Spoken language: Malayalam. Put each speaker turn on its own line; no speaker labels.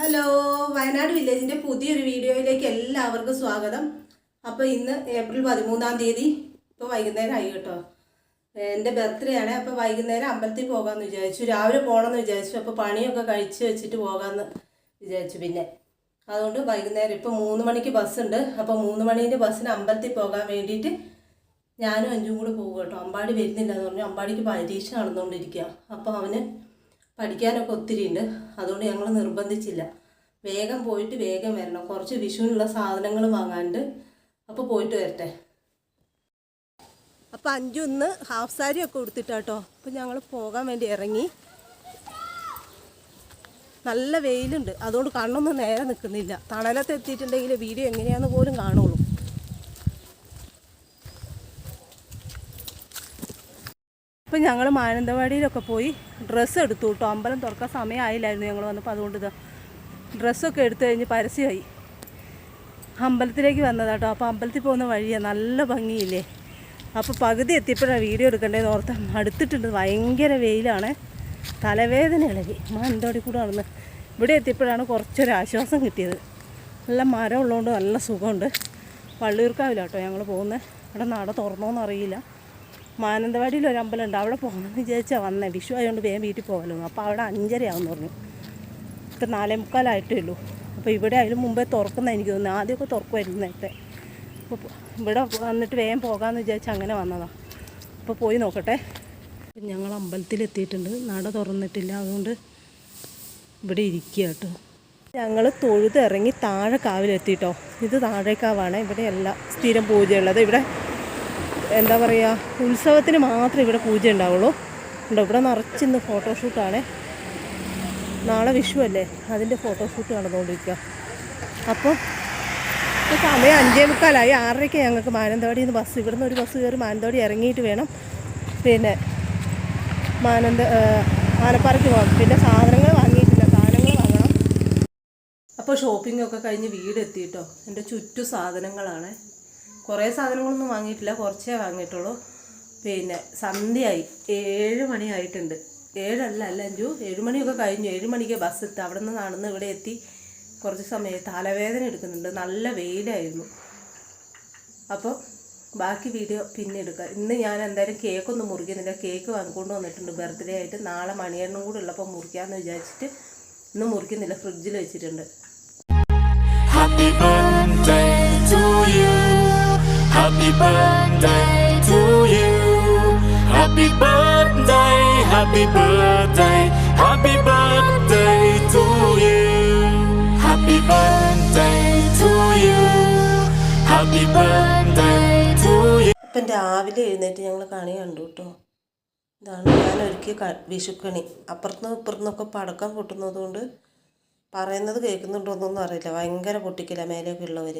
ഹലോ, വയനാട് വില്ലേജിൻ്റെ പുതിയൊരു വീഡിയോയിലേക്ക് എല്ലാവർക്കും സ്വാഗതം. അപ്പോൾ ഇന്ന് ഏപ്രിൽ 13-ാം തീയതി, ഇപ്പോൾ വൈകുന്നേരം ആയി കേട്ടോ. എൻ്റെ ബർത്ത്ഡേ ആണ്. അപ്പോൾ വൈകുന്നേരം അമ്പലത്തിൽ പോകാമെന്ന് വിചാരിച്ചു. രാവിലെ പോകണമെന്ന് വിചാരിച്ചു. അപ്പോൾ പണിയൊക്കെ കഴിച്ച് വെച്ചിട്ട് പോകാമെന്ന് വിചാരിച്ചു. പിന്നെ അതുകൊണ്ട് വൈകുന്നേരം ഇപ്പോൾ 3 മണിക്ക് ബസ്സുണ്ട്. അപ്പോൾ 3 മണീൻ്റെ ബസ്സിന് അമ്പലത്തിൽ പോകാൻ വേണ്ടിയിട്ട് ഞാനും അഞ്ചും കൂടെ പോകും കേട്ടോ. അമ്പാടി വരുന്നില്ല എന്ന് പറഞ്ഞു. അമ്പാടിക്ക് പരീക്ഷ നടന്നുകൊണ്ടിരിക്കുക. അപ്പോൾ അവന് പഠിക്കാനൊക്കെ ഒത്തിരി ഉണ്ട്. അതുകൊണ്ട് ഞങ്ങൾ നിർബന്ധിച്ചില്ല. വേഗം പോയിട്ട് വേഗം വരണം. കുറച്ച് വിഷുവിനുള്ള സാധനങ്ങൾ വാങ്ങാനുണ്ട്. അപ്പോൾ പോയിട്ട് വരട്ടെ. അപ്പോൾ അഞ്ചു ഇന്ന് ഹാഫ് സാരി ഒക്കെ ഉടുത്തിട്ടാട്ടോ. അപ്പോൾ ഞങ്ങൾ പോകാൻ വേണ്ടി ഇറങ്ങി. നല്ല വെയിലുണ്ട്. അതുകൊണ്ട് കണ്ണൊന്നും നേരെ നിൽക്കുന്നില്ല. തണലത്ത് എത്തിയിട്ടുണ്ടെങ്കിൽ വീഡിയോ എങ്ങനെയാണെന്ന് പോലും കാണുള്ളൂ. ഇപ്പം ഞങ്ങൾ മാനന്തവാടിയിലൊക്കെ പോയി ഡ്രസ്സ് എടുത്തു കേട്ടോ. അമ്പലം തുറക്കാൻ സമയമായില്ലായിരുന്നു ഞങ്ങൾ വന്നപ്പോൾ. അതുകൊണ്ട് ഡ്രസ്സൊക്കെ എടുത്തു കഴിഞ്ഞ് പരസ്യമായി അമ്പലത്തിലേക്ക് വന്നതാട്ടോ. അപ്പോൾ അമ്പലത്തിൽ പോകുന്ന വഴിയാണ്, നല്ല ഭംഗിയില്ലേ. അപ്പോൾ പകുതി എത്തിയപ്പോഴാണ് വീഡിയോ എടുക്കേണ്ടതെന്ന് ഓർത്ത് അടുത്തിട്ടുണ്ട്. ഭയങ്കര വെയിലാണ്, തലവേദന ഇളകി. മാനന്തവാടി കൂടെ നടന്ന് ഇവിടെ എത്തിയപ്പോഴാണ് കുറച്ചൊരാശ്വാസം കിട്ടിയത്. നല്ല മരം ഉള്ളതുകൊണ്ട് നല്ല സുഖമുണ്ട്. വള്ളിയൂർക്കാവിലാട്ടോ ഞങ്ങൾ പോകുന്നത്. ഇവിടെ നട തുറന്നോന്ന് അറിയില്ല. മാനന്തവാടിയിൽ ഒരു അമ്പലമുണ്ട്, അവിടെ പോകണമെന്ന് വിചാരിച്ചാൽ വന്നേ. വിഷു ആയതുകൊണ്ട് വേഗം വീട്ടിൽ പോകലോ. അപ്പോൾ അവിടെ 5:30 ആവുമെന്ന് പറഞ്ഞു. ഇപ്പം 4:45 ഉള്ളൂ. അപ്പോൾ ഇവിടെ അതിന് മുമ്പേ തുറക്കുന്ന എനിക്ക് തോന്നുന്നു. ആദ്യമൊക്കെ തുറക്കുമായിരുന്നു നേരത്തെ. അപ്പോൾ ഇവിടെ വന്നിട്ട് വേഗം പോകാമെന്ന് വിചാരിച്ച് അങ്ങനെ വന്നതാണ്. അപ്പോൾ പോയി നോക്കട്ടെ. ഞങ്ങൾ അമ്പലത്തിലെത്തിയിട്ടുണ്ട്. നട തുറന്നിട്ടില്ല, അതുകൊണ്ട് ഇവിടെ ഇരിക്കുക കേട്ടോ. ഞങ്ങൾ തൊഴുത് ഇറങ്ങി താഴെ കാവിലെത്തിയിട്ടോ. ഇത് താഴേക്കാവാണ്. ഇവിടെ എല്ലാം സ്ഥിരം പൂജയുള്ളത്. ഇവിടെ എന്താ പറയുക, ഉത്സവത്തിന് മാത്രമേ ഇവിടെ പൂജ ഉണ്ടാവുള്ളൂ. ഉണ്ടോ, ഇവിടെ നിറച്ചിന്ന് ഫോട്ടോഷൂട്ടാണ്. നാളെ വിഷു അല്ലേ, അതിൻ്റെ ഫോട്ടോഷൂട്ട് നടന്നുകൊണ്ടിരിക്കുക. അപ്പോൾ സമയം 5:45. 6:30 ഞങ്ങൾക്ക് മാനന്തവാടിയിൽ നിന്ന് ബസ്. ഇവിടുന്ന് ഒരു ബസ് കയറി മാനന്തവാടി ഇറങ്ങിയിട്ട് വേണം പിന്നെ ആനപ്പാറയ്ക്ക് പോകാം. പിന്നെ സാധനങ്ങൾ വാങ്ങിയിട്ടില്ല, സാധനങ്ങൾ വാങ്ങണം. അപ്പോൾ ഷോപ്പിങ്ങൊക്കെ കഴിഞ്ഞ് വീടെത്തിയിട്ടോ. എൻ്റെ ചുറ്റും സാധനങ്ങളാണ്. കുറേ സാധനങ്ങളൊന്നും വാങ്ങിയിട്ടില്ല, കുറച്ചേ വാങ്ങിയിട്ടുള്ളൂ. പിന്നെ സന്ധ്യയായി, 7 മണി ആയിട്ടുണ്ട്. 7 അല്ല 7 മണിയൊക്കെ കഴിഞ്ഞു. 7 മണിക്ക് ബസ് എത്തി. അവിടെ നിന്ന് നടന്ന് ഇവിടെ എത്തി കുറച്ച് സമയം. തലവേദന എടുക്കുന്നുണ്ട്, നല്ല വെയിലായിരുന്നു. അപ്പോൾ ബാക്കി വീഡിയോ പിന്നെ എടുക്കാം. ഇന്ന് ഞാൻ എന്തായാലും കേക്കൊന്നും മുറിക്കുന്നില്ല. കേക്ക് വാങ്ങിക്കൊണ്ട് വന്നിട്ടുണ്ട് ബർത്ത്ഡേ ആയിട്ട്. നാളെ മണിയെണ്ണം കൂടെ ഉള്ളപ്പോൾ മുറിക്കാമെന്ന് വിചാരിച്ചിട്ട് ഇന്ന് മുറിക്കുന്നില്ല, ഫ്രിഡ്ജിൽ വെച്ചിട്ടുണ്ട്.
Happy birthday to you. Happy birthday to you. Happy birthday, happy birthday, happy birthday to you. Happy birthday to you. Happy birthday to you.
ഇപ്പം രാവിലെ എഴുന്നേറ്റ് ഞങ്ങൾ കണി കണ്ടു കേട്ടോ. ഇതാണ് ഞാൻ ഒരുക്കിയ വിഷുക്കണി. അപ്പുറത്തുനിന്നും ഇപ്പുറത്തുനിന്നൊക്കെ പടക്കം പൊട്ടുന്നത് കൊണ്ട് പറയുന്നത് കേൾക്കുന്നുണ്ടോയെന്നൊന്നും അറിയില്ല. ഭയങ്കര പൊട്ടിക്കില്ല മേലെയൊക്കെ ഉള്ളവർ.